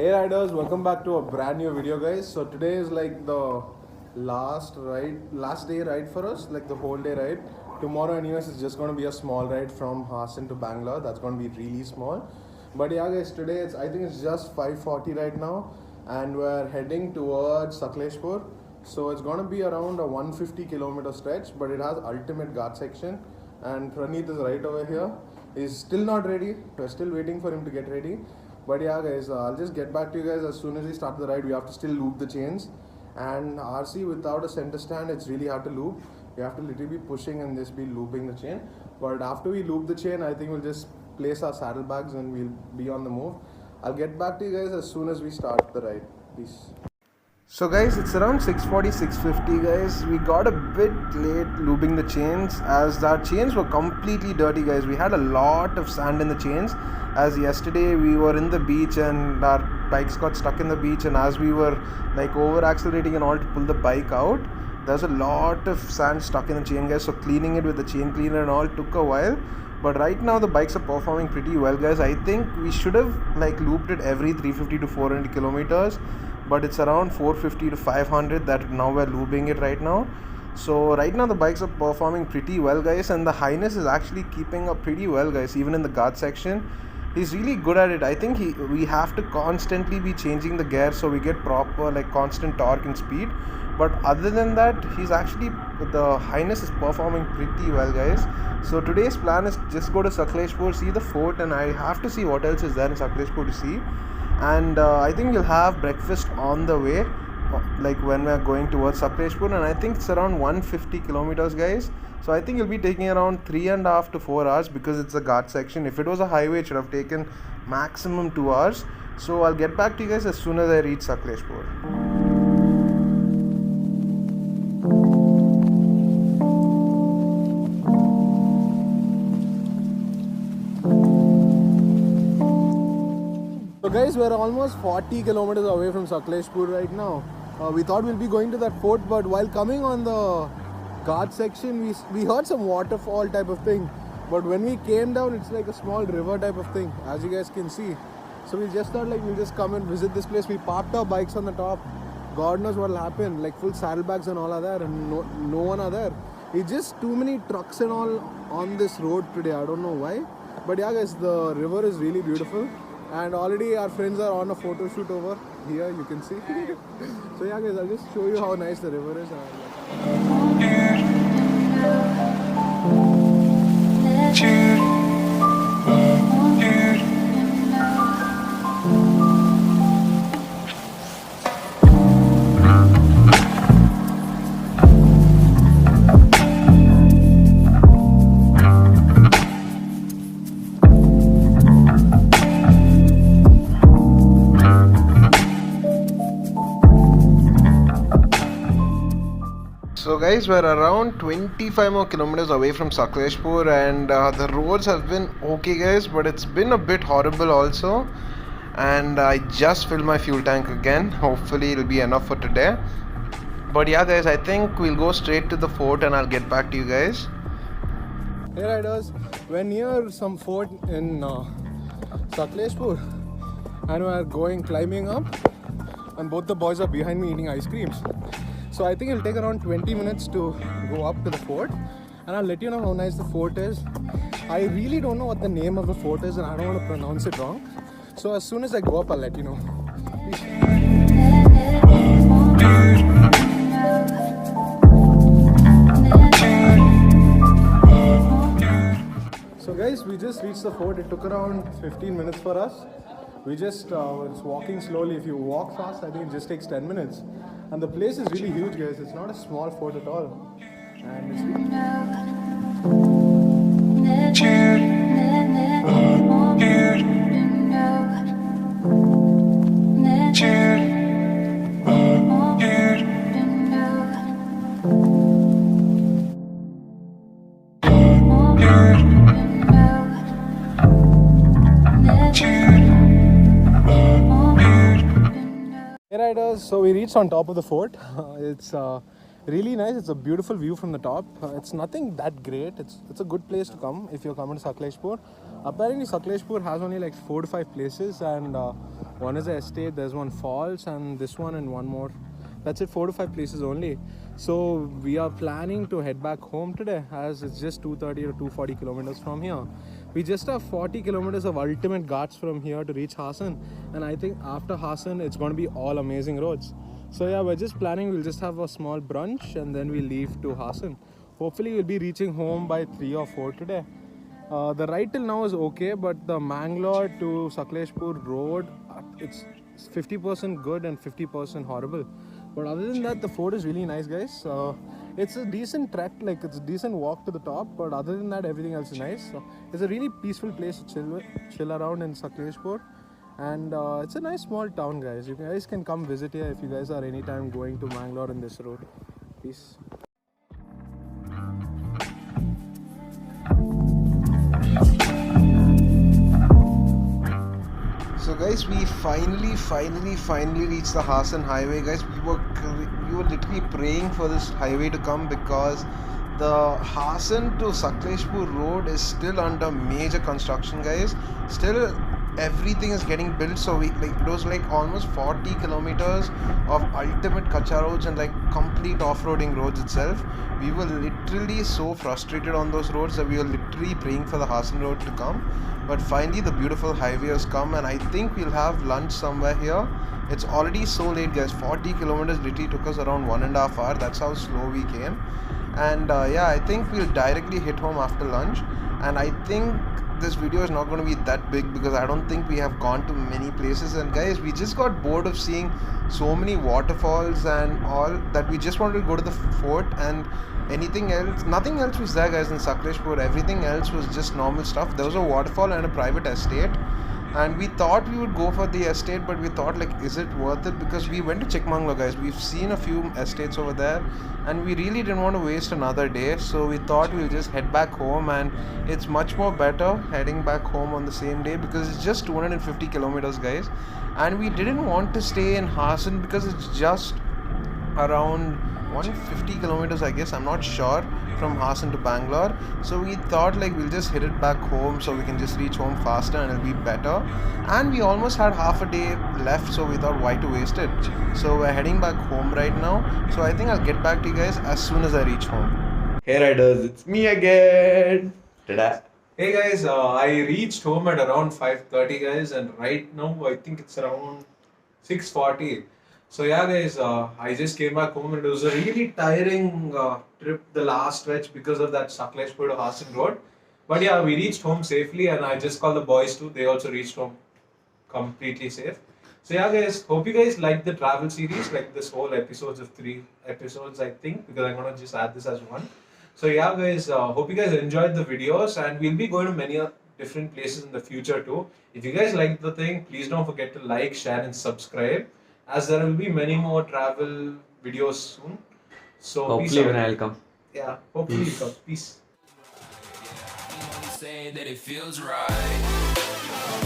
Hey riders, welcome back to a brand new video guys. So today is like the last day ride for us, like the whole day ride. Tomorrow anyways is just going to be a small ride from Hassan to Bangalore. That's going to be really small. But yeah guys, today I think it's just 5:40 right now and we're heading towards Sakleshpur. So it's going to be around a 150-kilometer stretch, but it has ultimate Ghat section and Praneeth is right over here. He's still not ready. We're still waiting for him to get ready. But yeah guys, I'll just get back to you guys as soon as we start the ride. We have to still loop the chains, and RC without a center stand, it's really hard to loop. You have to literally be pushing and just be looping the chain. But after we loop the chain, I think we'll just place our saddlebags and we'll be on the move. I'll get back to you guys as soon as we start the ride. Peace. So guys, it's around 6:40, 6:50 guys. We got a bit late looping the chains as our chains were completely dirty guys. We had a lot of sand in the chains as yesterday we were in the beach and our bikes got stuck in the beach, and as we were like over accelerating and all to pull the bike out, there's a lot of sand stuck in the chain guys. So cleaning it with the chain cleaner and all took a while. But right now the bikes are performing pretty well guys. I think we should have like looped it every 350 to 400 kilometers, but it's around 450 to 500 that now we're looping it right now. So right now the bikes are performing pretty well guys, and the Highness is actually keeping up pretty well guys, even in the Ghat section. He's really good at it. I think we have to constantly be changing the gear so we get proper like constant torque and speed. But other than that, the Highness is performing pretty well guys. So today's plan is just go to Sakleshpur, see the fort, and I have to see what else is there in Sakleshpur to see. And I think we'll have breakfast on the way, like when we're going towards Sakleshpur, and I think it's around 150 kilometers guys. So I think it'll be taking around 3.5 to 4 hours because it's a Ghat section. If it was a highway, it should have taken maximum 2 hours. So I'll get back to you guys as soon as I reach Sakleshpur. So guys, we're almost 40 kilometers away from Sakleshpur right now. We thought we'll be going to that fort, but while coming on the Ghat section, we heard some waterfall type of thing. But when we came down, it's like a small river type of thing, as you guys can see. So we just thought like we'll just come and visit this place. We parked our bikes on the top. God knows what'll happen. Like full saddlebags and all are there, and no one are there. It's just too many trucks and all on this road today. I don't know why. But yeah guys, the river is really beautiful. And already our friends are on a photo shoot over here, you can see. So yeah guys, I'll just show you how nice the river is. So guys, we're around 25 more kilometers away from Sakleshpur, and the roads have been okay guys, but it's been a bit horrible also. And I just filled my fuel tank again. Hopefully it'll be enough for today. But yeah guys, I think we'll go straight to the fort and I'll get back to you guys. Hey riders, we're near some fort in Sakleshpur and we're climbing up, and both the boys are behind me eating ice creams. So I think it'll take around 20 minutes to go up to the fort, and I'll let you know how nice the fort is. I really don't know what the name of the fort is and I don't want to pronounce it wrong. So as soon as I go up, I'll let you know. So guys, we just reached the fort. It took around 15 minutes for us. We just was walking slowly. If you walk fast, I think it just takes 10 minutes. And the place is really huge guys. It's not a small fort at all. And it's riders, so we reached on top of the fort. It's really nice. It's a beautiful view from the top. It's nothing that great. It's a good place to come if you're coming to Sakleshpur. Apparently Sakleshpur has only like 4 to 5 places, and One is the estate, there's one falls, and this one and one more. That's it, 4 to 5 places only. So we are planning to head back home today, as it's just 230 or 240 kilometers from here. We just have 40 kilometers of ultimate ghats from here to reach Hassan, and I think after Hassan it's going to be all amazing roads. So yeah, we're just planning, we'll just have a small brunch and then we'll leave to Hassan. Hopefully we'll be reaching home by 3 or 4 today. The ride till now is okay, but the Mangalore to Sakleshpur road, it's 50% good and 50% horrible. But other than that, the fort is really nice, guys. It's a decent trek, like it's a decent walk to the top, but other than that, everything else is nice. It's a really peaceful place to chill around in Sakleshpur. And it's a nice small town, guys. You guys can come visit here if you guys are anytime going to Mangalore in this road. Peace. So guys, we finally reached the Hassan highway, guys. We were literally praying for this highway to come because the Hassan to Sakleshpur road is still under major construction, guys. Still everything is getting built, so it was like almost 40 kilometers of ultimate kacha roads and like complete off-roading roads itself. We were literally so frustrated on those roads that we were literally praying for the Hassan road to come. But finally the beautiful highway has come, and I think we'll have lunch somewhere here. It's already so late, guys. 40 kilometers literally took us around 1.5 hours. That's how slow we came. And yeah, I think we'll directly hit home after lunch. And I think this video is not going to be that big because I don't think we have gone to many places. And guys, we just got bored of seeing so many waterfalls and all that we just wanted to go to the fort, and anything else, nothing else was there, guys, in Sakleshpur. Everything else was just normal stuff. There was a waterfall and a private estate, and we thought we would go for the estate, but we thought like, is it worth it? Because we went to Chikmagalur, guys. We've seen a few estates over there and we really didn't want to waste another day, so we thought we'll just head back home. And it's much more better heading back home on the same day because it's just 250 kilometers, guys. And we didn't want to stay in Hassan because it's just around 150 kilometers, I guess, I'm not sure, from Hassan to Bangalore. So we thought like we'll just hit it back home so we can just reach home faster and it'll be better. And we almost had half a day left, so we thought why to waste it. So we're heading back home right now. So I think I'll get back to you guys as soon as I reach home. Hey riders, it's me again. Ta-da. Hey guys, I reached home at around 5:30, guys, and right now I think it's around 6:40. So yeah, guys, I just came back home and it was a really tiring trip, the last stretch, because of that Sakleshpur to Hassan road. But yeah, we reached home safely, and I just called the boys too. They also reached home completely safe. So yeah, guys, hope you guys like the travel series, like this whole episodes of 3 episodes, I think, because I'm gonna just add this as one. So yeah, guys, hope you guys enjoyed the videos, and we'll be going to many different places in the future too. If you guys like the thing, please don't forget to like, share, and subscribe, as there will be many more travel videos soon. So hopefully when I'll come. Yeah, hopefully you come. Peace. Say that it feels right.